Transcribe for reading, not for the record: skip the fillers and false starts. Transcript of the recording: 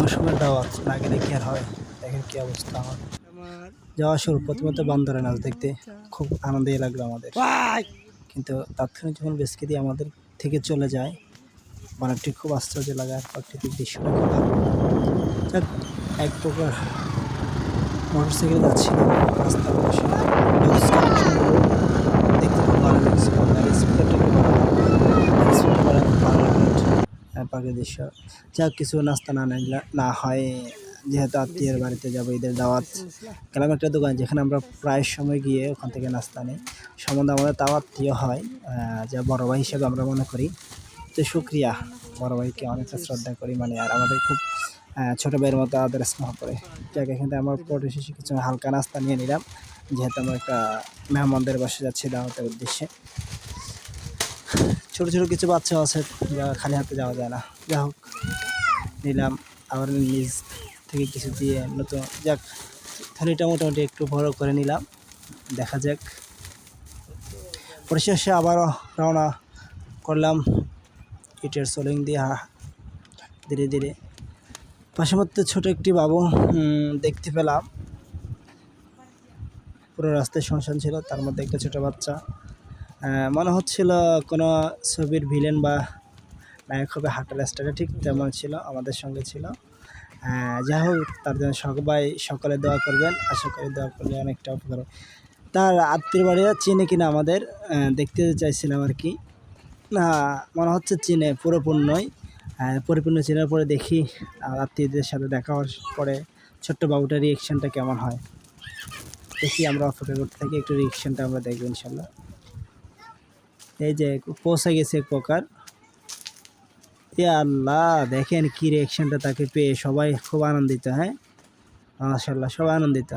মৌসুমের দাওয়াত না গেলে কি আর হয়। দেখেন কি অবস্থা আমার যাওয়া শুরু প্রথমত বান্দরের নাচ দেখতে খুব আনন্দই লাগলো আমাদের, কিন্তু তাৎক্ষণিক যখন বেসকে দিয়ে আমাদের থেকে চলে যায় বানরটি খুব আশ্চর্য লাগে আর প্রাকৃতিক দৃশ্যটা খুব ভালো। যাক, এক প্রকার মোটরসাইকেল যাচ্ছিল রাস্তার পাশে, ডগস কালেকশনগুলো দেখতে খুব ভালো লাগছিল, আর স্পিকারটা খুব ভালো লাগলো, স্পিকার করা খুব ভালো লাগলো পাখির দৃশ্য। যাক, কিছু নাস্তা না নিলে না হয়, যেহেতু আত্মীয়ের বাড়িতে যাবো, ঈদের দাওয়াত, গেলাম একটা দোকান যেখানে আমরা প্রায় সময় গিয়ে ওখান থেকে নাস্তা নিই। সম্বন্ধে আমাদের তাও আত্মীয় হয়, যা বড় ভাই হিসেবে আমরা মনে করি। তো শুক্রিয়া, বড় ভাইকে অনেকটা শ্রদ্ধা করি, মানে আর আমাদের খুব ছোটো ভাইয়ের মতো আদর স্নেহ করে। যাক, এখান থেকে আমার পরে শেষে কিছু হালকা নাস্তা নিয়ে নিলাম, যেহেতু আমরা একটা মেহমানদের বাসে যাচ্ছি দাওয়াতের উদ্দেশ্যে। ছোটো ছোটো কিছু বাচ্চা আছে, যা খালি হাতে যাওয়া যায় না, যা হোক নিলাম। আবার নিজ থেকে কিছু দিয়ে নতুন, যাক, থালিটা মোটামুটি একটু বড় করে নিলাম। দেখা যাক, পরিশেষে আবারও রওনা করলাম ইটের সোলিং দিয়ে ধীরে ধীরে। পাশাপাশি ছোটো একটি বাবু দেখতে পেলাম, পুরো রাস্তায় শুনশান ছিল, তার মধ্যে একটা ছোটো বাচ্চা, মনে হচ্ছিল কোনো ছবির ভিলেন বা নায়ক হবে, হাঁটার স্টাইলে ঠিক তেমন ছিল, আমাদের সঙ্গে ছিল। যাই হোক, তার জন্য সকলে দোয়া করবেন, আশা করি দোয়া করলে অনেকটা উপকার। তার আত্মীয় বাড়িরা চেনে কিনা আমাদের, দেখতে চাইছিলাম আর কি। না, মনে হচ্ছে চিনে, পুরোপূর্ণই পরিপূর্ণ চেনার পরে দেখি আত্মীয়দের সাথে দেখা হওয়ার পরে ছোট্ট বাবুটার রিয়েকশানটা কেমন হয় দেখি। আমরা অপেক্ষা করতে থাকি, একটু রিয়েকশানটা আমরা দেখবো ইনশাল্লাহ। এই যে পৌঁছে গেছে এক প্রকার। এ আল্লাহ, দেখেন কি রিয়েকশানটা তাকে পেয়ে, সবাই খুব আনন্দিত। হ্যাঁ, মাশাআল্লাহ, সবাই আনন্দিত।